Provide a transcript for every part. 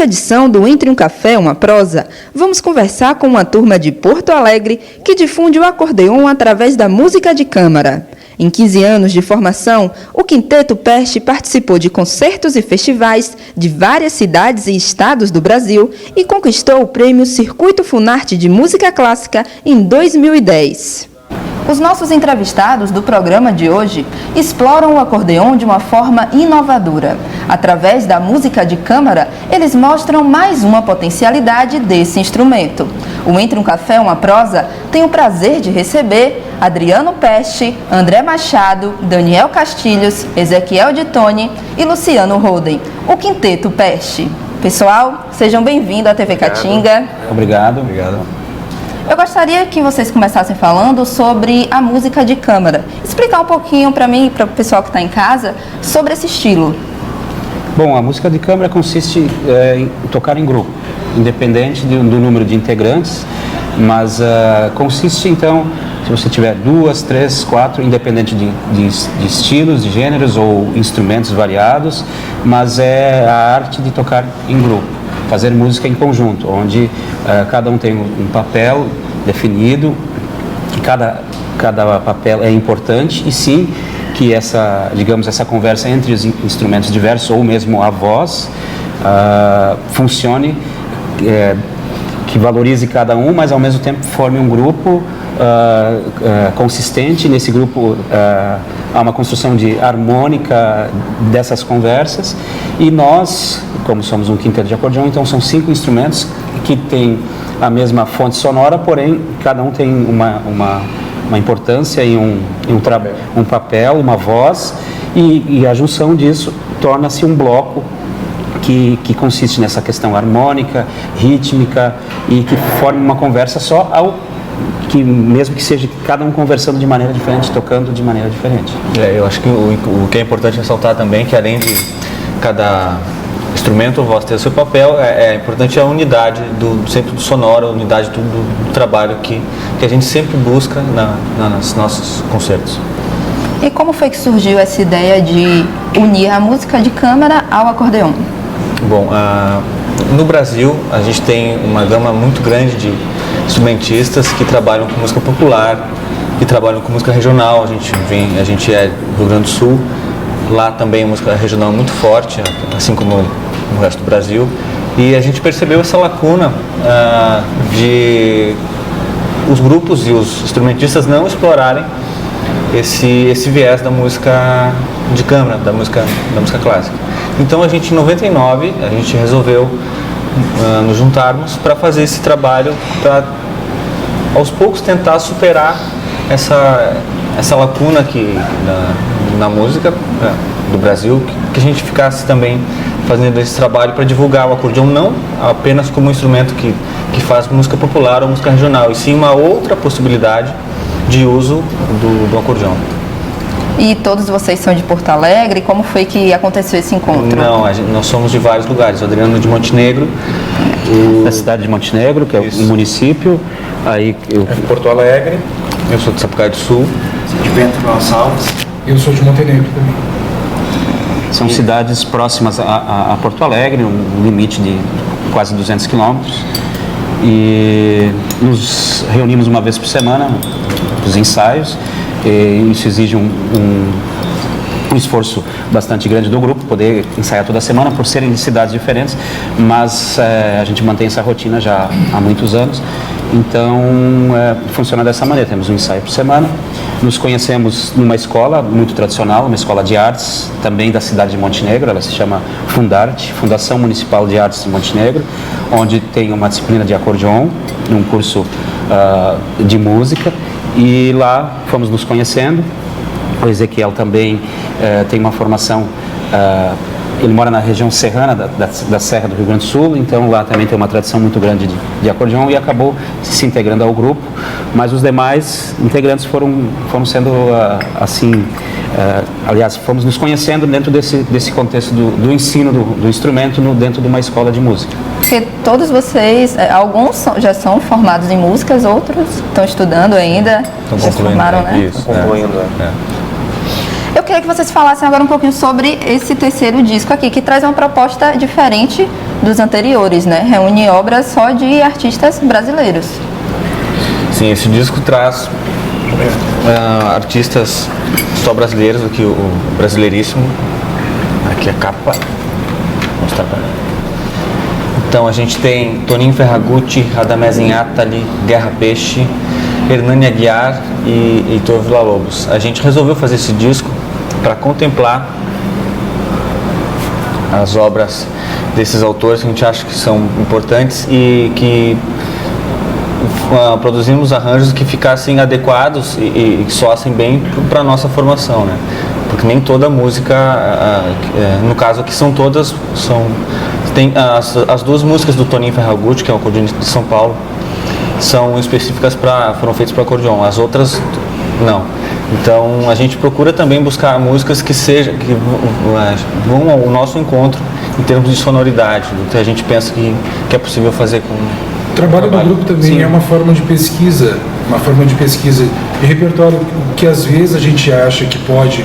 Nessa edição do Entre um Café, uma Prosa, vamos conversar com uma turma de Porto Alegre que difunde o acordeon através da música de câmara. Em 15 anos de formação, o Quinteto Peste participou de concertos e festivais de várias cidades e estados do Brasil e conquistou o prêmio Circuito Funarte de Música Clássica em 2010. Os nossos entrevistados do programa de hoje exploram o acordeon de uma forma inovadora. Através da música de câmara, eles mostram mais uma potencialidade desse instrumento. O Entre um Café, uma Prosa tem o prazer de receber Adriano Peste, André Machado, Daniel Castilhos, Ezequiel de Toni e Luciano Roden, o Quinteto Peste. Pessoal, sejam bem-vindos à TV Caatinga. Obrigado. Eu gostaria que vocês começassem falando sobre a música de câmara. Explicar um pouquinho para mim e para o pessoal que está em casa sobre esse estilo. Bom, a música de câmara consiste em tocar em grupo, independente do número de integrantes, mas consiste então, se você tiver 2, 3, 4, independente de estilos, de gêneros ou instrumentos variados, mas é a arte de tocar em grupo, fazer música em conjunto, onde cada um tem um papel definido, que cada papel é importante e sim que essa conversa entre os instrumentos diversos ou mesmo a voz funcione, que valorize cada um, mas ao mesmo tempo forme um grupo consistente. Nesse grupo há uma construção de harmônica dessas conversas e nós, como somos um quinteto de acordeão, então são 5 instrumentos que têm a mesma fonte sonora, porém cada um tem uma importância e um papel, uma voz, e a junção disso torna-se um bloco que consiste nessa questão harmônica, rítmica e que forma uma conversa só, mesmo que seja cada um conversando de maneira diferente, tocando de maneira diferente. Eu acho que o que é importante ressaltar também é que além de cada instrumento ou voz ter o seu papel, é importante a unidade sempre do sonoro, a unidade do trabalho que a gente sempre busca nos nossos concertos. E como foi que surgiu essa ideia de unir a música de câmara ao acordeon? Bom, no Brasil a gente tem uma gama muito grande de instrumentistas que trabalham com música popular, que trabalham com música regional. A gente é do Rio Grande do Sul, lá também a música regional é muito forte, assim como no resto do Brasil, e a gente percebeu essa lacuna de os grupos e os instrumentistas não explorarem esse viés da música de câmara, da música clássica. Então a gente, em 99, a gente resolveu nos juntarmos para fazer esse trabalho, para aos poucos tentar superar essa lacuna aqui na música do Brasil, que a gente ficasse também fazendo esse trabalho para divulgar o acordeão não apenas como um instrumento que faz música popular ou música regional, e sim uma outra possibilidade de uso do acordeão. E todos vocês são de Porto Alegre? Como foi que aconteceu esse encontro? Não, nós somos de vários lugares. O Adriano de Montenegro. Da cidade de Montenegro, que é o município. Aí eu de Porto Alegre. Eu sou de Sapucaí do Sul. De Bento Gonçalves. Eu sou de Montenegro também. São cidades próximas a Porto Alegre, um limite de quase 200 quilômetros. E nos reunimos uma vez por semana, os ensaios. E isso exige um esforço bastante grande do grupo, poder ensaiar toda semana, por serem de cidades diferentes, mas a gente mantém essa rotina já há muitos anos. Então, funciona dessa maneira, temos um ensaio por semana. Nos conhecemos numa escola muito tradicional, uma escola de artes, também da cidade de Montenegro, ela se chama Fundarte, Fundação Municipal de Artes de Montenegro, onde tem uma disciplina de acordeon, um curso de música, e lá fomos nos conhecendo. O Ezequiel também tem uma formação, ele mora na região serrana da Serra do Rio Grande do Sul, então lá também tem uma tradição muito grande de acordeão, e acabou se integrando ao grupo, mas os demais integrantes foram sendo assim, aliás, fomos nos conhecendo dentro desse contexto do ensino do instrumento dentro de uma escola de música. Porque todos vocês, alguns já são formados em músicas, outros estão estudando ainda, já se formaram, né? Isso, concluindo. Eu queria que vocês falassem agora um pouquinho sobre esse terceiro disco aqui, que traz uma proposta diferente dos anteriores, né? Reúne obras só de artistas brasileiros. Sim, esse disco traz artistas só brasileiros, aqui o Brasileiríssimo, aqui a capa. Vou mostrar pra mim. Então a gente tem Toninho Ferragutti, Radamés Atali, Guerra Peixe, Hernani Aguiar e Heitor Villa-Lobos. A gente resolveu fazer esse disco para contemplar as obras desses autores que a gente acha que são importantes e que produzimos arranjos que ficassem adequados e que soassem bem para a nossa formação, né? Porque nem toda música, no caso aqui são todas, tem as duas músicas do Toninho Ferragutti, que é o acordeonista de São Paulo, são específicas foram feitas para acordeon, as outras não. Então a gente procura também buscar músicas que vão ao nosso encontro em termos de sonoridade, do que a gente pensa que é possível fazer com o trabalho do grupo também. Sim. É uma forma de pesquisa de repertório, que às vezes a gente acha que pode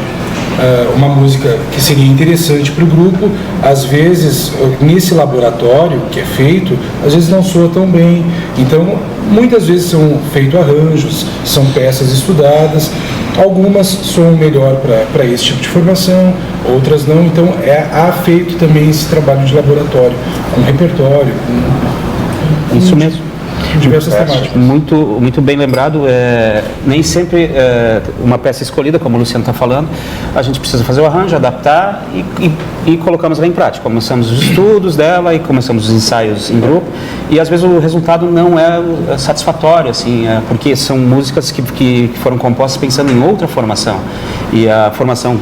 uma música que seria interessante para o grupo, às vezes nesse laboratório que é feito, às vezes não soa tão bem. Então muitas vezes são feitos arranjos, são peças estudadas, algumas soam melhor para esse tipo de formação, outras não. Então há feito também esse trabalho de laboratório com repertório, isso mesmo. Diversas temáticas. Muito bem lembrado. Nem sempre uma peça escolhida, como o Luciano está falando, a gente precisa fazer o arranjo, adaptar e colocamos ela em prática. Começamos os estudos dela e começamos os ensaios em grupo, e às vezes o resultado não é satisfatório, assim, porque são músicas que foram compostas pensando em outra formação, e a formação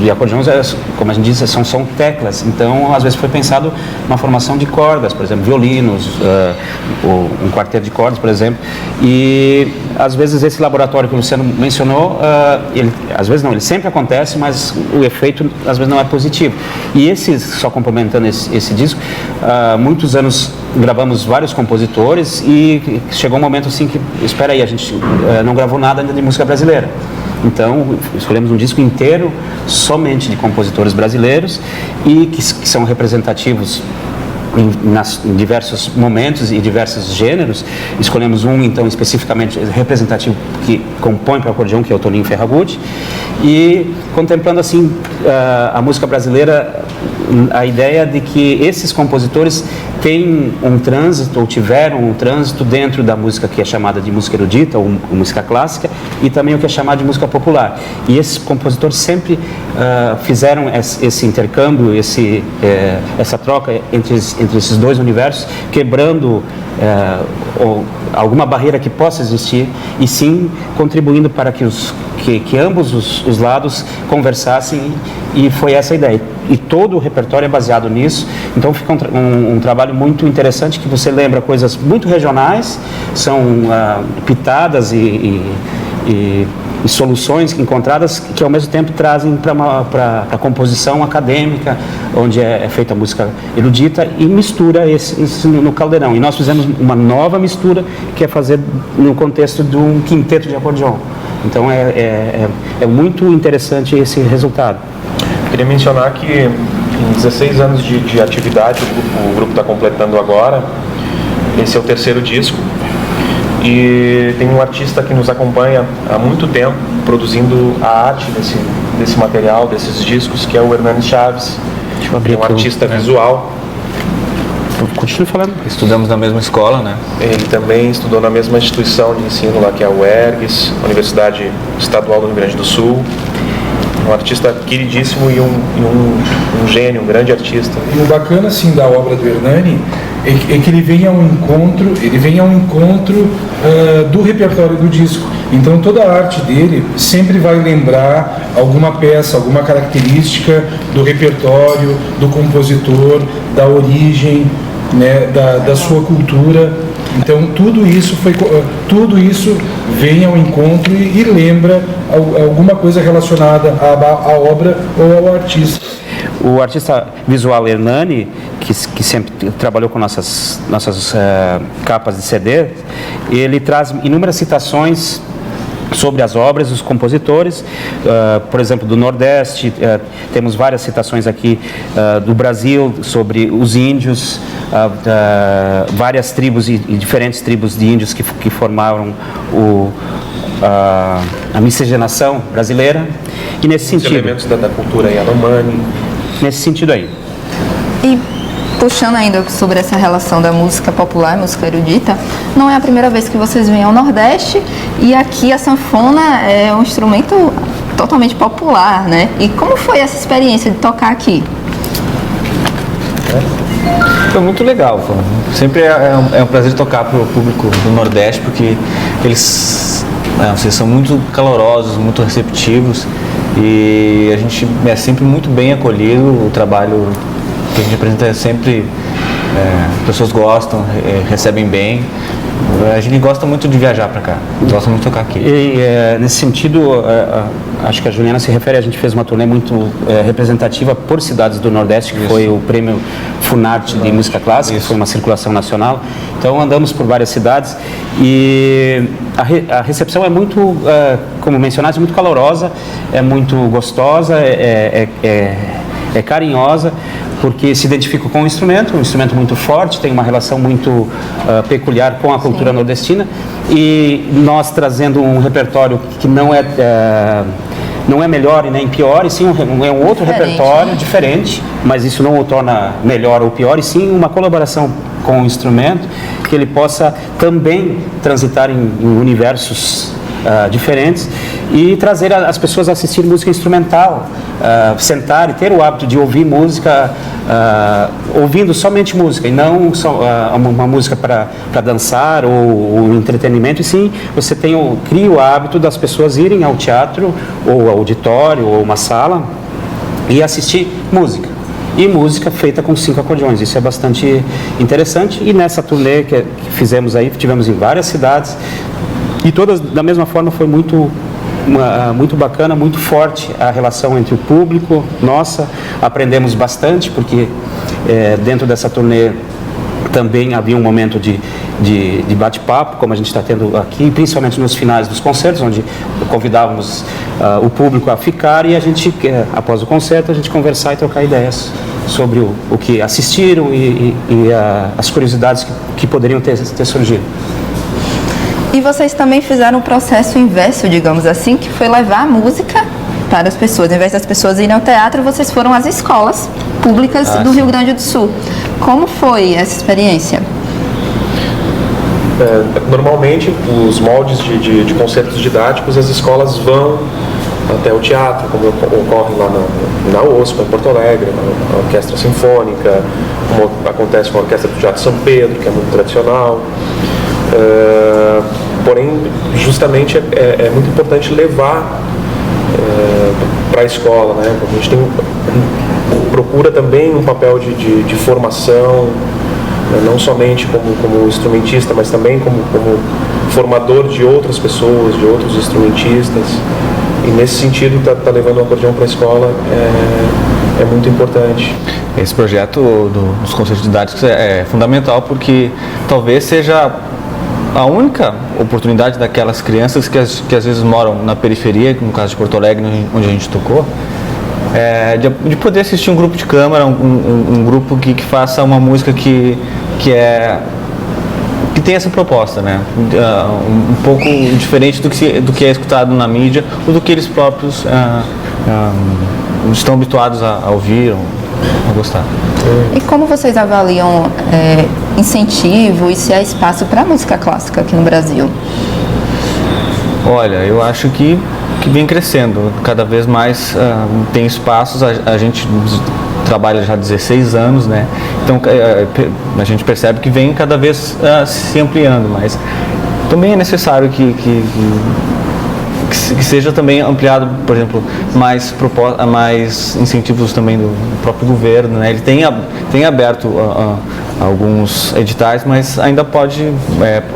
de acordeões, como a gente diz, são teclas. Então às vezes foi pensado uma formação de cordas, por exemplo, violinos, um quarteto de cordas, por exemplo, e às vezes esse laboratório que o Luciano mencionou, às vezes não, ele sempre acontece, mas o efeito às vezes não é positivo. E só complementando esse disco, muitos anos gravamos vários compositores e chegou um momento assim que, espera aí, a gente não gravou nada ainda de música brasileira. Então escolhemos um disco inteiro somente de compositores brasileiros e que são representativos em diversos momentos e diversos gêneros. Escolhemos então especificamente representativo que compõe para o acordeão, que é o Toninho Ferragutti, e contemplando assim a música brasileira, a ideia de que esses compositores têm um trânsito, ou tiveram um trânsito dentro da música que é chamada de música erudita ou música clássica, e também o que é chamado de música popular. E esses compositores sempre fizeram esse intercâmbio, essa troca entre esses dois universos, quebrando alguma barreira que possa existir, e sim contribuindo para que ambos os lados conversassem, e foi essa a ideia. E todo o repertório é baseado nisso, então fica um trabalho muito interessante, que você lembra coisas muito regionais, são pitadas e soluções encontradas que ao mesmo tempo trazem para a composição acadêmica, onde é feita a música erudita, e mistura isso no caldeirão. E nós fizemos uma nova mistura, que é fazer no contexto de um quinteto de acordeon. Então é muito interessante esse resultado. Queria mencionar que em 16 anos de atividade, o grupo está completando agora, esse é o 3º disco, e tem um artista que nos acompanha há muito tempo, produzindo a arte desse material, desses discos, que é o Hernani Chaves, que é um artista visual. Continue falando. Estudamos na mesma escola, né? Ele também estudou na mesma instituição de ensino lá, que é a UERGS, Universidade Estadual do Rio Grande do Sul. Um artista queridíssimo e um gênio, um grande artista. E o bacana assim da obra do Hernani é que ele vem ao encontro do repertório do disco. Então toda a arte dele sempre vai lembrar alguma peça, alguma característica do repertório, do compositor, da origem, né, da sua cultura. Então tudo isso vem ao encontro e lembra alguma coisa relacionada à obra ou ao artista. O artista visual Hernani, que sempre trabalhou com nossas capas de CD, ele traz inúmeras citações sobre as obras dos compositores, por exemplo, do Nordeste, temos várias citações aqui do Brasil sobre os índios, várias tribos e diferentes tribos de índios que formaram a miscigenação brasileira, e nesse sentido... elementos da cultura Yanomami. Nesse sentido aí. E puxando ainda sobre essa relação da música popular, música erudita, não é a primeira vez que vocês vêm ao Nordeste, e aqui a sanfona é um instrumento totalmente popular, né? E como foi essa experiência de tocar aqui? Foi muito legal. Sempre é um prazer tocar para o público do Nordeste, porque eles são muito calorosos, muito receptivos, e a gente é sempre muito bem acolhido. O trabalho que a gente apresenta é sempre, as pessoas gostam, recebem bem. A gente gosta muito de viajar para cá, gosta muito de tocar aqui. E nesse sentido, acho que a Juliana se refere, a gente fez uma turnê muito representativa por cidades do Nordeste, que foi o prêmio Funarte de música clássica, foi uma circulação nacional. Então andamos por várias cidades e a recepção é muito, como mencionaste, muito calorosa, é muito gostosa, é carinhosa, porque se identifica com o instrumento, um instrumento muito forte, tem uma relação muito peculiar com a cultura nordestina, e nós trazendo um repertório que não é melhor e nem pior, e sim um outro repertório diferente, mas isso não o torna melhor ou pior, e sim uma colaboração com o instrumento, que ele possa também transitar em universos diferentes e trazer as pessoas a assistir música instrumental, sentar e ter o hábito de ouvir música, ouvindo somente música e não só, uma música para dançar ou entretenimento, e sim você cria o hábito das pessoas irem ao teatro ou ao auditório ou uma sala e assistir música. E música feita com 5 acordeões. Isso é bastante interessante, e nessa turnê que fizemos aí, tivemos em várias cidades, e todas da mesma forma. Foi muito bacana, muito forte a relação entre o público, nossa, aprendemos bastante, porque dentro dessa turnê também havia um momento de bate-papo, como a gente está tendo aqui, principalmente nos finais dos concertos, onde convidávamos o público a ficar, e a gente, após o concerto, a gente conversar e trocar ideias sobre o que assistiram e as curiosidades que poderiam ter surgido. E vocês também fizeram o processo inverso, digamos assim, que foi levar a música para as pessoas. Ao invés das pessoas irem ao teatro, vocês foram às escolas públicas do Rio Grande do Sul. Como foi essa experiência? Normalmente, os moldes de concertos didáticos, as escolas vão até o teatro, como ocorre lá na OSPA, em Porto Alegre, na Orquestra Sinfônica, como acontece com a Orquestra do Teatro São Pedro, que é muito tradicional. Porém, justamente é muito importante levar para a escola, né? A gente procura também um papel de formação, não somente como instrumentista, mas também como formador de outras pessoas, de outros instrumentistas. E nesse sentido, tá levando o acordeão para a escola é muito importante. Esse projeto dos concertos didáticos é fundamental, porque talvez seja a única oportunidade daquelas crianças que às vezes moram na periferia, no caso de Porto Alegre, onde a gente tocou, de poder assistir um grupo de câmara, um grupo que faça uma música que tem essa proposta, né? Um pouco diferente do que é escutado na mídia ou do que eles próprios estão habituados a ouvir, a gostar. E como vocês avaliam incentivo e se há espaço para a música clássica aqui no Brasil? Olha, eu acho que vem crescendo, cada vez mais tem espaços. A gente trabalha já há 16 anos, né? Então a gente percebe que vem cada vez se ampliando, mas também é necessário que seja também ampliado, por exemplo, mais incentivos também do próprio governo, né? Ele tem aberto alguns editais, mas ainda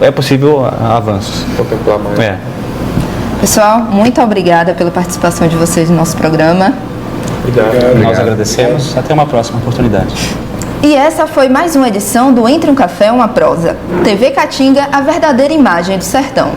é possível avanços. Contemplar mais. Pessoal, muito obrigada pela participação de vocês no nosso programa. Obrigado. Nós agradecemos. Até uma próxima oportunidade. E essa foi mais uma edição do Entre um Café, uma Prosa. TV Caatinga, a verdadeira imagem do sertão.